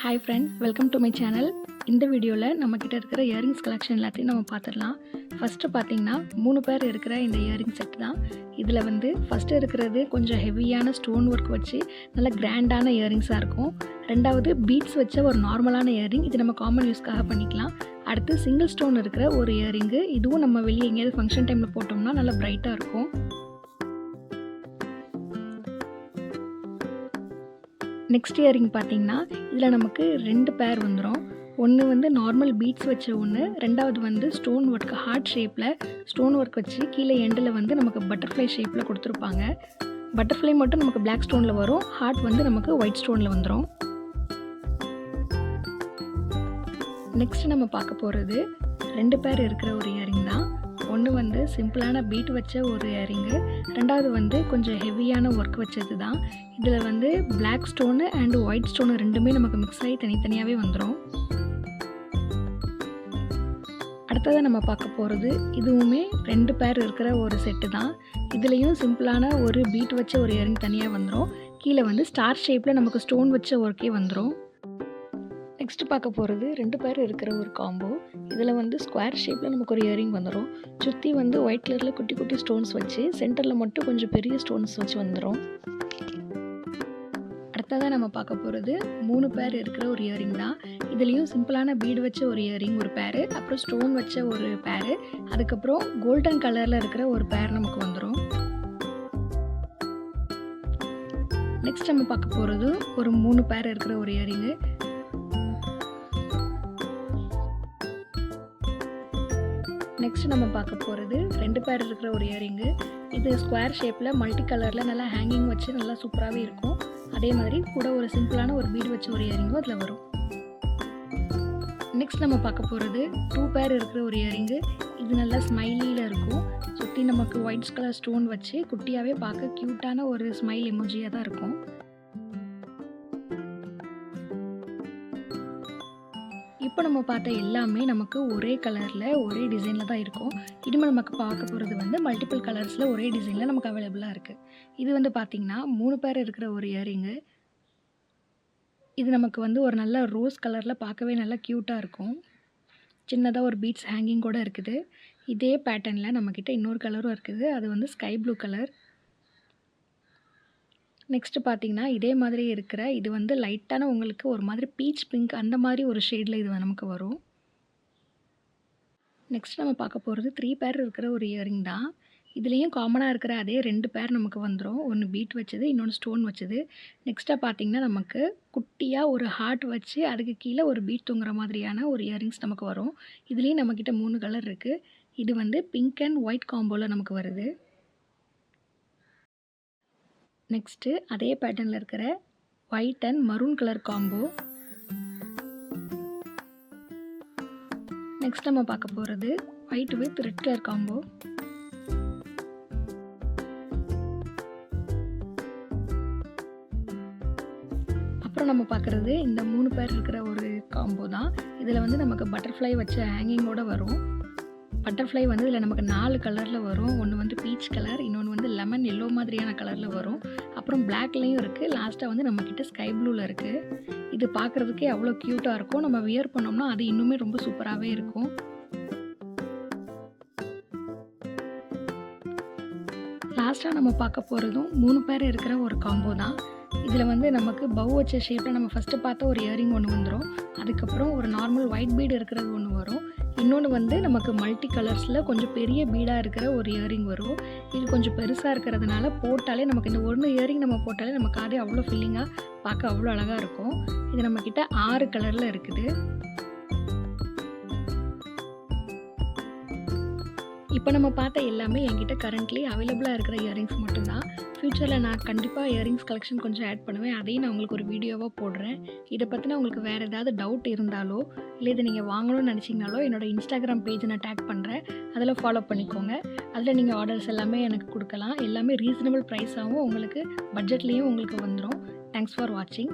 Hi friends, welcome to my channel. இந்த வீடியோவில் நம்மக்கிட்ட இருக்கிற இயரிங்ஸ் கலெக்ஷன் எல்லாத்தையும் நம்ம பார்த்துடலாம். ஃபஸ்ட்டு பார்த்தீங்கன்னா 3 பேர் இருக்கிற இந்த இயரிங் செட் தான். இதில் ஃபஸ்ட்டு இருக்கிறது கொஞ்சம் ஹெவியான ஸ்டோன் ஒர்க் வச்சு நல்ல கிராண்டான இயரிங்ஸாக இருக்கும். ரெண்டாவது பீட்ஸ் வச்ச ஒரு நார்மலான இயரிங், இது நம்ம காமன் யூஸ்க்காக பண்ணிக்கலாம். அடுத்து சிங்கிள் ஸ்டோன் இருக்கிற ஒரு இயரிங்கு, இதுவும் நம்ம வெளியே எங்கேயாவது ஃபங்க்ஷன் டைமில் போட்டோம்னா நல்லா பிரைட்டாக இருக்கும். நெக்ஸ்ட் இயரிங் பார்த்தீங்கன்னா இதில் நமக்கு 2 பேர் வந்துடும். ஒன்று நார்மல் பீட்ஸ் வச்ச ஒன்று, ரெண்டாவது ஸ்டோன் ஒர்க் ஹார்ட் ஷேப்பில் ஸ்டோன் ஒர்க் வச்சு கீழே எண்டில் நமக்கு பட்டர்ஃப்ளை ஷேப்பில் கொடுத்துருப்பாங்க. பட்டர்ஃப்ளை மட்டும் நமக்கு பிளாக் ஸ்டோனில் வரும், ஹார்ட் நமக்கு ஒயிட் ஸ்டோனில் வந்துடும். நெக்ஸ்ட் நம்ம பார்க்க போகிறது 2 பேர் இருக்கிற ஒரு இயரிங் தான். ஒன்று சிம்பிளான பீட் வச்ச ஒரு இயரிங்கு, ரெண்டாவது கொஞ்சம் ஹெவியான ஒர்க் வச்சது தான். இதில் black stone and white stone ரெண்டுமே நமக்கு மிக்ஸ் ஆகி தனித்தனியாகவே வந்துடும். அடுத்ததாக நம்ம பார்க்க போகிறது இதுவுமே 2 பேர் இருக்கிற ஒரு செட்டு தான். இதுலேயும் சிம்பிளான ஒரு பீட் வச்ச ஒரு இயரிங் தனியாக வந்துடும். கீழே ஸ்டார் ஷேப்பில் நமக்கு ஸ்டோன் வச்ச ஒர்க்கே வந்துடும். நெக்ஸ்ட் பார்க்க போகிறது 2 பேர் இருக்கிற ஒரு காம்போ. இதில் ஸ்கொயர் ஷேப்பில் நமக்கு ஒரு இயரிங் வந்துடும். சுற்றி ஒயிட் கலரில் குட்டி குட்டி ஸ்டோன்ஸ் வச்சு சென்டரில் மட்டும் கொஞ்சம் பெரிய ஸ்டோன்ஸ் வச்சு வந்துடும். அடுத்ததாக நம்ம பார்க்க போகிறது 3 பேர் இருக்கிற ஒரு இயரிங் தான். இதுலேயும் சிம்பிளான பீடு வச்ச ஒரு இயரிங் ஒரு பேரு, அப்புறம் ஸ்டோன் வச்ச ஒரு பேரு, அதுக்கப்புறம் கோல்டன் கலரில் இருக்கிற ஒரு பேர் நமக்கு வந்துடும். நெக்ஸ்ட் நம்ம பார்க்க போகிறது ஒரு 3 பேர் இருக்கிற ஒரு இயரிங்கு. நெக்ஸ்ட் நம்ம பார்க்க போகிறது 2 பேர் இருக்கிற ஒரு இயரிங்கு. இது ஸ்கொயர் ஷேப்பில் மல்டி கலரில் நல்லா ஹேங்கிங் வச்சு நல்லா சூப்பராகவே இருக்கும். அதே மாதிரி கூட ஒரு சிம்பிளான ஒரு பீடு வச்ச ஒரு இயரிங்கும் அதில் வரும். நெக்ஸ்ட் நம்ம பார்க்க போகிறது 2 பேர் இருக்கிற ஒரு இயரிங்கு. இது நல்லா ஸ்மைலியில் இருக்கும். சுற்றி நமக்கு ஒயிட் கலர் ஸ்டோன் வச்சு குட்டியாகவே பார்க்க க்யூட்டான ஒரு ஸ்மைல் எமோஜியாக தான் இருக்கும். இப்போ நம்ம பார்த்த எல்லாமே நமக்கு ஒரே கலரில் ஒரே டிசைனில் தான் இருக்கும். இனிமேல் நமக்கு பார்க்க போகிறது மல்டிபிள் கலர்ஸில் ஒரே டிசைனில் நமக்கு அவைலபிளாக இருக்குது. இது பார்த்திங்கன்னா 3 பேர் இருக்கிற ஒரு இயரிங்கு. இது நமக்கு ஒரு நல்ல ரோஸ் கலரில் பார்க்கவே நல்லா க்யூட்டாக இருக்கும். சின்னதாக ஒரு பீட்ஸ் ஹேங்கிங் கூட இருக்குது. இதே பேட்டர்னில் நம்மக்கிட்ட இன்னொரு கலரும் இருக்குது, அது ஸ்கை ப்ளூ கலர். நெக்ஸ்ட்டு பார்த்திங்கன்னா இதே மாதிரி இருக்கிற இது லைட்டான உங்களுக்கு ஒரு மாதிரி பீச் பிங்க் அந்த மாதிரி ஒரு ஷேடில் இது நமக்கு வரும். நெக்ஸ்ட் நம்ம பார்க்க போகிறது 3 பேர் இருக்கிற ஒரு இயரிங் தான். இதுலேயும் காமனாக இருக்கிற அதே 2 பேர் நமக்கு வந்துடும். ஒன்று பீட் வச்சது, இன்னொன்று ஸ்டோன் வச்சது. நெக்ஸ்ட்டாக பார்த்திங்கன்னா நமக்கு குட்டியாக ஒரு ஹார்ட் வச்சு அதுக்கு கீழே ஒரு பீட் தூங்குற மாதிரியான ஒரு இயரிங்ஸ் நமக்கு வரும். இதுலேயும் நம்மக்கிட்ட 3 கலர் இருக்குது. இது பிங்க் அண்ட் ஒயிட் காம்போவில் நமக்கு வருது. நெக்ஸ்ட்டு அதே பேட்டர்னில் இருக்கிற white and maroon colour combo. Next நம்ம பார்க்க போகிறது white with red colour combo. அப்புறம் நம்ம பார்க்குறது இந்த 3 பேர் இருக்கிற ஒரு காம்போ தான். இதில் நமக்கு பட்டர்ஃப்ளை வச்ச ஹேங்கிங்கோடு வரும். பட்டர்ஃப்ளை இதில் நமக்கு 4 கலரில் வரும். ஒன்று பீச் கலர், இன்னொன்று லெமன் எல்லோ மாதிரியான கலரில் வரும். அப்புறம் பிளாக்லேயும் இருக்குது. லாஸ்ட்டாக நம்மக்கிட்ட ஸ்கை ப்ளூவில் இருக்குது. இது பார்க்குறதுக்கே அவ்வளோ க்யூட்டாக இருக்கும். நம்ம வியர் பண்ணோம்னா அது இன்னுமே ரொம்ப சூப்பராகவே இருக்கும். லாஸ்ட்டாக நம்ம பார்க்க போகிறதும் 3 பேர் இருக்கிற ஒரு காம்போ தான். இதில் நமக்கு பவ் வச்ச ஷேப்பில் நம்ம ஃபஸ்ட்டு பார்த்த ஒரு இயரிங் ஒன்று வந்துடும். அதுக்கப்புறம் ஒரு நார்மல் ஒயிட் பீடு இருக்கிறது ஒன்று வரும். இன்னொன்று நமக்கு மல்டி கலர்ஸில் கொஞ்சம் பெரிய பீடாக இருக்கிற ஒரு இயரிங் வரும். இது கொஞ்சம் பெருசாக இருக்கிறதுனால போட்டாலே நமக்கு இந்த ஒன்று இயரிங் நம்ம போட்டாலே நம்ம காதே அவ்வளோ ஃபில்லிங்காக பார்க்க அவ்வளோ அழகாக இருக்கும். இது நம்மக்கிட்ட 6 கலரில் இருக்குது. இப்போ நம்ம பார்த்த எல்லாமே என்கிட்ட கரண்ட்லி அவைலபிளாக இருக்கிற இயரிங்ஸ் மட்டும்தான். ஃப்யூச்சரில் நான் கண்டிப்பாக இயரிங்ஸ் கலெக்ஷன் கொஞ்சம் ஆட் பண்ணுவேன். அதையும் நான் உங்களுக்கு ஒரு வீடியோவாக போடுறேன். இதை பற்றின உங்களுக்கு வேறு ஏதாவது டவுட் இருந்தாலோ இல்லை இதை நீங்கள் வாங்கணும்னு நினச்சிங்கனாலோ என்னோடய இன்ஸ்டாகிராம் பேஜை நான் டேக் பண்ணுறேன், அதில் ஃபாலோ பண்ணிக்கோங்க. அதில் நீங்கள் ஆர்டர்ஸ் எல்லாமே எனக்கு கொடுக்கலாம். எல்லாமே ரீசனபிள் ப்ரைஸாகவும் உங்களுக்கு பட்ஜெட்லேயும் உங்களுக்கு வந்துடும். தேங்க்ஸ் ஃபார் வாட்சிங்.